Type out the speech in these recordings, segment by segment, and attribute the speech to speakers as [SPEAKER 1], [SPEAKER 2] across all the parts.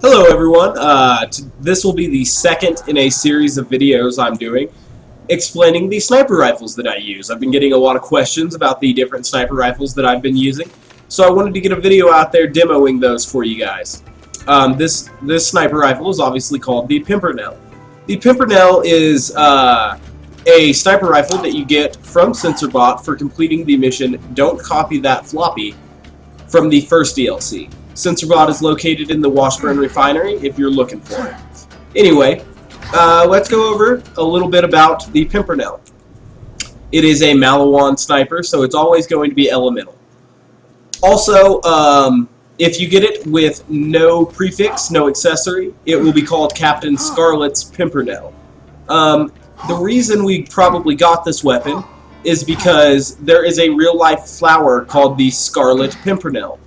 [SPEAKER 1] Hello everyone, this will be the second in a series of videos I'm doing explaining the sniper rifles that I use. I've been getting a lot of questions about the different sniper rifles that I've been using, so I wanted to get a video out there demoing those for you guys. This sniper rifle is obviously called the Pimpernel. The Pimpernel is a sniper rifle that you get from Zer0 for completing the mission Don't Copy That Floppy from the first DLC. Zer0 is located in the Washburn refinery if you're looking for it. Anyway, let's go over a little bit about the Pimpernel. It is a Malawan sniper, so it's always going to be elemental. Also, if you get it with no prefix, no accessory, it will be called Captain Scarlet's Pimpernel. The reason we probably got this weapon is because there is a real-life flower called the Scarlet Pimpernel.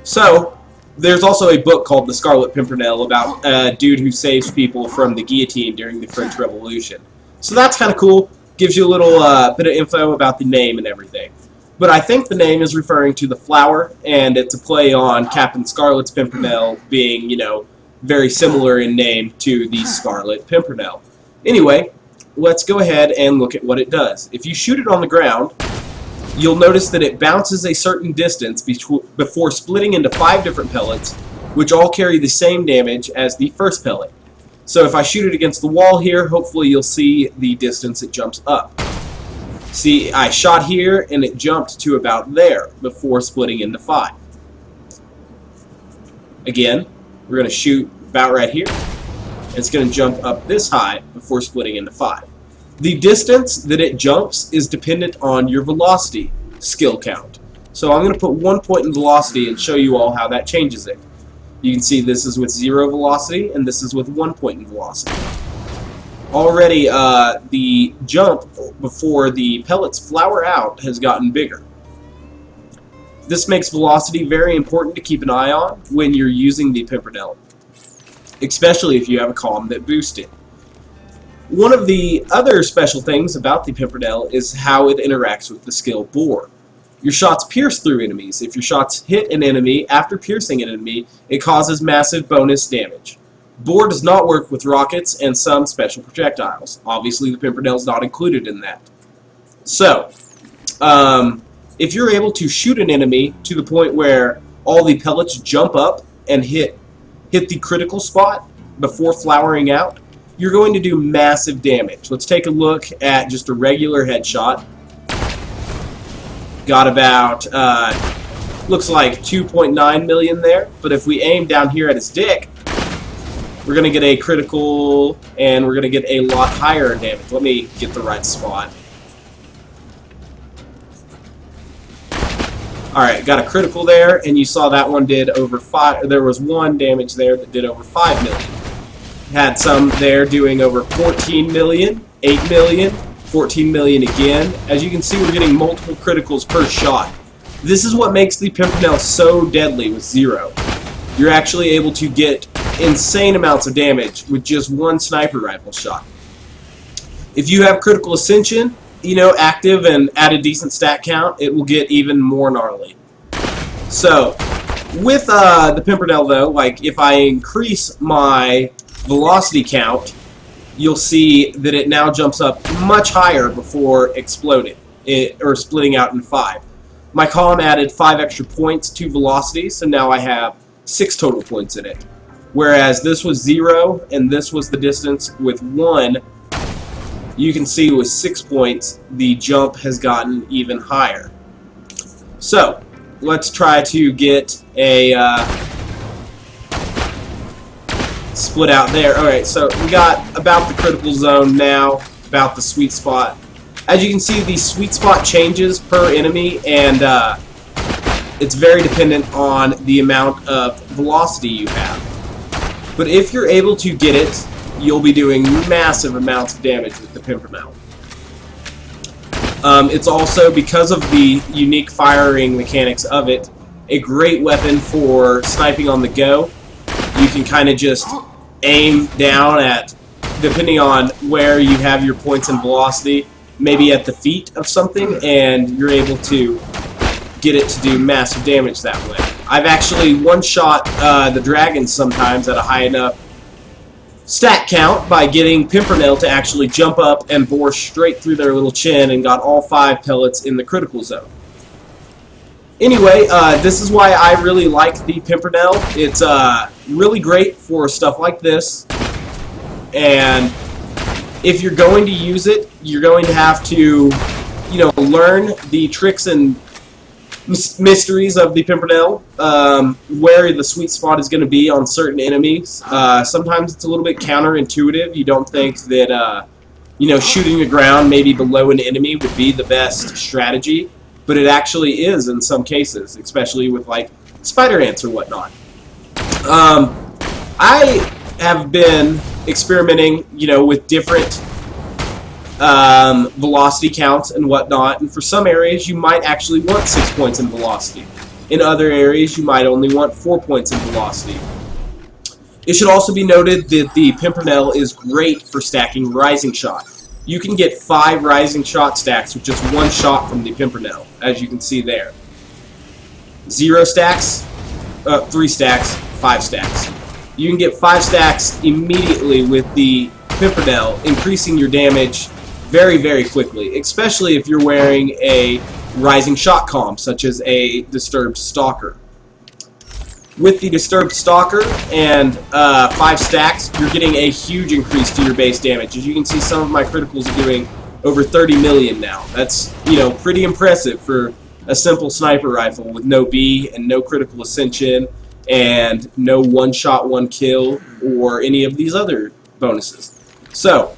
[SPEAKER 1] So, there's also a book called The Scarlet Pimpernel about a dude who saves people from the guillotine during the French Revolution. So that's kind of cool. Gives you a little bit of info about the name and everything. But I think the name is referring to the flower, and it's a play on Captain Scarlet's Pimpernel being, you know, very similar in name to the Scarlet Pimpernel. Anyway, let's go ahead and look at what it does. If you shoot it on the ground, you'll notice that it bounces a certain distance before splitting into 5 different pellets, which all carry the same damage as the first pellet. So if I shoot it against the wall here, hopefully you'll see the distance it jumps up. See, I shot here and it jumped to about there before splitting into 5. Again, we're going to shoot about right here. It's going to jump up this high before splitting into 5. The distance that it jumps is dependent on your velocity skill count. So I'm going to put 1 point in velocity and show you all how that changes it. You can see this is with 0 velocity and this is with 1 point in velocity. Already the jump before the pellets flower out has gotten bigger. This makes velocity very important to keep an eye on when you're using the Pimpernel, especially if you have a comm that boosts it. One of the other special things about the Pimpernel is how it interacts with the skill Bore. Your shots pierce through enemies. If your shots hit an enemy after piercing an enemy, it causes massive bonus damage. Bore does not work with rockets and some special projectiles. Obviously, the Pimpernel is not included in that. So, if you're able to shoot an enemy to the point where all the pellets jump up and hit the critical spot before flowering out, you're going to do massive damage. Let's take a look at just a regular headshot. Got about, looks like 2.9 million there, but if we aim down here at his dick, we're going to get a critical, and we're going to get a lot higher damage. Let me get the right spot. Alright, got a critical there, and you saw that one did over 5, there was one damage there that did over 5 million. Had some there doing over 14 million, 8 million, 14 million again. As you can see, we're getting multiple criticals per shot. This is what makes the Pimpernel so deadly with 0. You're actually able to get insane amounts of damage with just one sniper rifle shot. If you have critical ascension, you know, active and at a decent stat count, it will get even more gnarly. So, with the Pimpernel though, like if I increase my velocity count, you'll see that it now jumps up much higher before exploding, or splitting out in 5. My column added 5 extra points to velocity, so now I have 6 total points in it. Whereas this was 0, and this was the distance with 1, you can see with 6 points, the jump has gotten even higher. So, let's try to get a split out there. Alright, so we got about the critical zone now, about the sweet spot. As you can see, the sweet spot changes per enemy, and it's very dependent on the amount of velocity you have. But if you're able to get it, you'll be doing massive amounts of damage with the Pimpernel. It's also, because of the unique firing mechanics of it, a great weapon for sniping on the go. You can kind of just aim down at, depending on where you have your points in velocity, maybe at the feet of something, and you're able to get it to do massive damage that way. I've actually one-shot the dragons sometimes at a high enough stat count by getting Pimpernel to actually jump up and bore straight through their little chin and got all 5 pellets in the critical zone. Anyway, this is why I really like the Pimpernel. It's really great for stuff like this, and if you're going to use it, you're going to have to, learn the tricks and mysteries of the Pimpernel, where the sweet spot is going to be on certain enemies. Sometimes it's a little bit counterintuitive. You don't think that, shooting the ground maybe below an enemy would be the best strategy, but it actually is in some cases, especially with, like, spider ants or whatnot. I have been experimenting, with different velocity counts and whatnot, and for some areas you might actually want 6 points in velocity. In other areas you might only want 4 points in velocity. It should also be noted that the Pimpernel is great for stacking Rising Shot. You can get 5 Rising Shot stacks with just 1 shot from the Pimpernel, as you can see there. 0 stacks, 3 stacks, 5 stacks. You can get 5 stacks immediately with the Pimpernel, increasing your damage very, very quickly, especially if you're wearing a Rising Shot comp, such as a Disturbed Stalker. With the Disturbed Stalker and 5 stacks, you're getting a huge increase to your base damage. As you can see, some of my criticals are doing over 30 million now. That's, pretty impressive for a simple sniper rifle with no B and no critical ascension and no one-shot, one-kill or any of these other bonuses. So,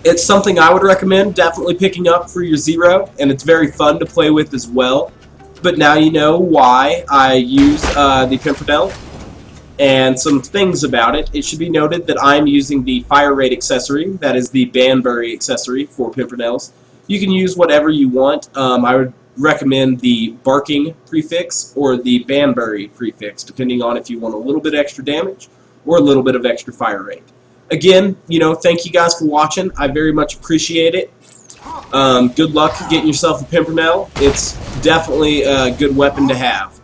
[SPEAKER 1] it's something I would recommend definitely picking up for your Zer0, and it's very fun to play with as well. But now you know why I use the Pimpernel and some things about it. It should be noted that I'm using the Fire Rate accessory, that is the Banbury accessory for Pimpernels. You can use whatever you want. I would recommend the Barking prefix or the Banbury prefix, depending on if you want a little bit extra damage or a little bit of extra fire rate. Again, thank you guys for watching. I very much appreciate it. Good luck getting yourself a Pimpernel. It's definitely a good weapon to have.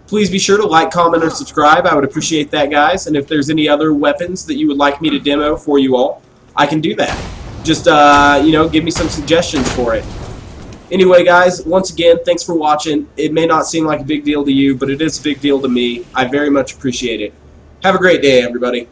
[SPEAKER 1] Please be sure to like, comment, or subscribe. I would appreciate that, guys. And if there's any other weapons that you would like me to demo for you all, I can do that. Just, give me some suggestions for it. Anyway, guys, once again, thanks for watching. It may not seem like a big deal to you, but it is a big deal to me. I very much appreciate it. Have a great day, everybody.